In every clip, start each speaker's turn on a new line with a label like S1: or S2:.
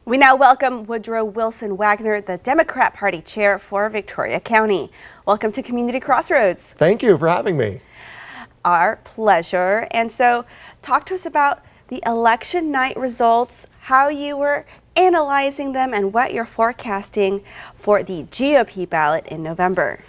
S1: We now welcome Woodrow Wilson Wagner, the Democrat Party Chair for Victoria County. Welcome to Community Crossroads.
S2: Thank you for having me.
S1: Our pleasure. And so talk to us about the election night results, how you were analyzing them, and what you're forecasting for the GOP ballot in November.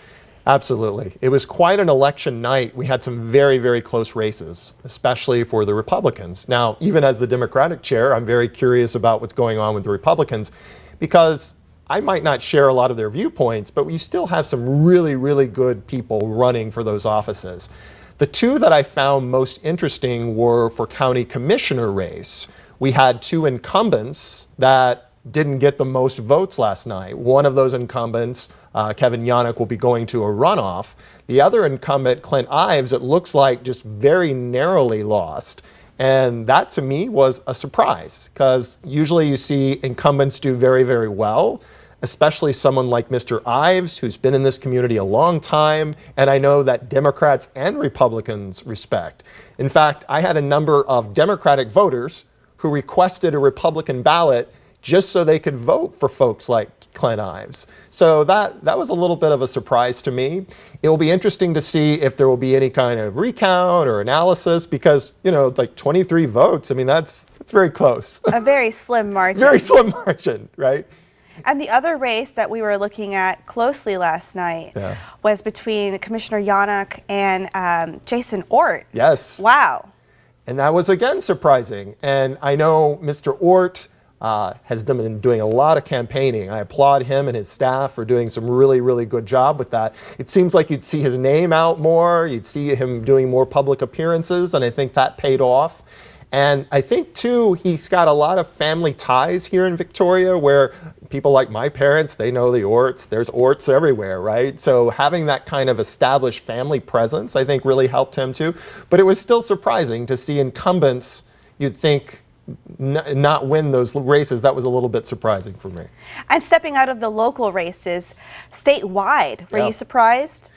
S2: Absolutely. It was quite an election night. We had some very, very close races, especially for the Republicans. Now, even as the Democratic chair, I'm very curious about what's going on with the Republicans because I might not share a lot of their viewpoints, but we still have some really, really good people running for those offices. The two that I found most interesting were for county commissioner race. We had two incumbents that didn't get the most votes last night. One of those incumbents, Kevin Yannick, will be going to a runoff. The other incumbent, Clint Ives, it looks like just very narrowly lost. And that to me was a surprise because usually you see incumbents do very, very well, especially someone like Mr. Ives, who's been in this community a long time, and I know that Democrats and Republicans respect. In fact, I had a number of Democratic voters who requested a Republican ballot just so they could vote for folks like Clint Ives. So that was a little bit of a surprise to me. It will be interesting to see if there will be any kind of recount or analysis because, you know, like 23 votes, I mean, that's very close.
S1: A very slim margin.
S2: Very slim margin, right?
S1: And the other race that we were looking at closely last night was between Commissioner Yannick and Jason Ort.
S2: Yes.
S1: Wow.
S2: And that was, again, surprising. And I know Mr. Ort has been doing a lot of campaigning. I applaud him and his staff for doing some really, really good job with that. It seems like you'd see his name out more, you'd see him doing more public appearances, and I think that paid off. And I think, too, he's got a lot of family ties here in Victoria where people like my parents, they know the Orts. There's Orts everywhere, right? So having that kind of established family presence, I think, really helped him, too. But it was still surprising to see incumbents, you'd think, not win those races. That was a little bit surprising for me.
S1: And stepping out of the local races, statewide, were you surprised?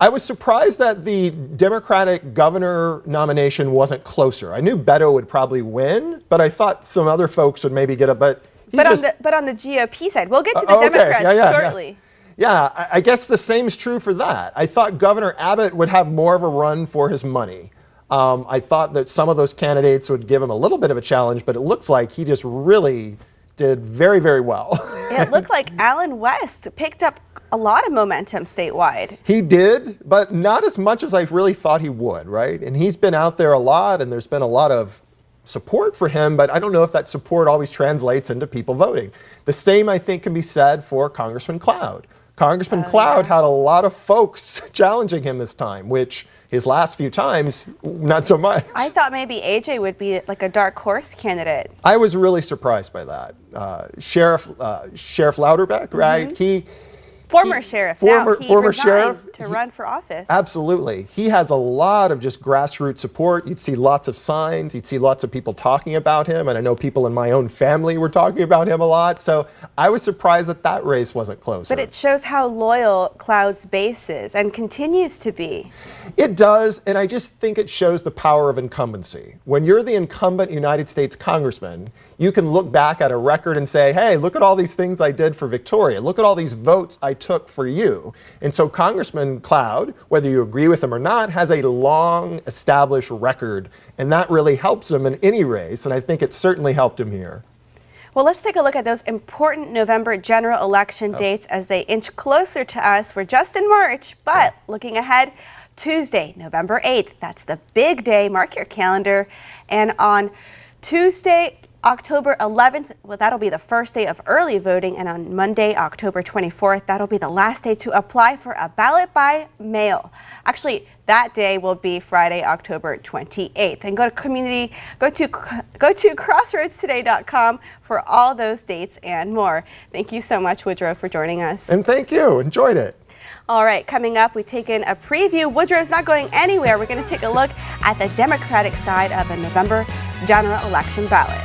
S2: I was surprised that the Democratic governor nomination wasn't closer. I knew Beto would probably win, but I thought some other folks would maybe get a but
S1: on the GOP side, we'll get to the Democrats shortly.
S2: Yeah, I guess the same's true for that. I thought Governor Abbott would have more of a run for his money. I thought that some of those candidates would give him a little bit of a challenge, but it looks like he just really did very, very well.
S1: It looked like Allen West picked up a lot of momentum statewide.
S2: He did, but not as much as I really thought he would, right? And he's been out there a lot, and there's been a lot of support for him, but I don't know if that support always translates into people voting. The same, I think, can be said for Congressman Cloud. Congressman Cloud had a lot of folks challenging him this time, which his last few times, not so much.
S1: I thought maybe AJ would be like a dark horse candidate.
S2: I was really surprised by that. Sheriff Louderbeck, right?
S1: Former sheriff. Now he resigned to run for office.
S2: Absolutely. He has a lot of just grassroots support. You'd see lots of signs. You'd see lots of people talking about him. And I know people in my own family were talking about him a lot. So I was surprised that that race wasn't closer.
S1: But it shows how loyal Cloud's base is and continues to be.
S2: It does. And I just think it shows the power of incumbency. When you're the incumbent United States congressman, you can look back at a record and say, hey, look at all these things I did for Victoria. Look at all these votes I took for you. And so Congressman Cloud, whether you agree with him or not, has a long established record. And that really helps him in any race. And I think it certainly helped him here.
S1: Well, let's take a look at those important November general election dates as they inch closer to us. We're just in March, but looking ahead, Tuesday, November 8th, that's the big day. Mark your calendar. And on Tuesday, October 11th, well, that'll be the first day of early voting, and on Monday, October 24th, that'll be the last day to apply for a ballot by mail. Actually, that day will be Friday, October 28th. And go to crossroadstoday.com for all those dates and more. Thank you so much, Woodrow, for joining us.
S2: And thank you. Enjoyed it.
S1: All right, coming up, we've taken a preview. Woodrow's not going anywhere. We're going to take a look at the Democratic side of the November general election ballot.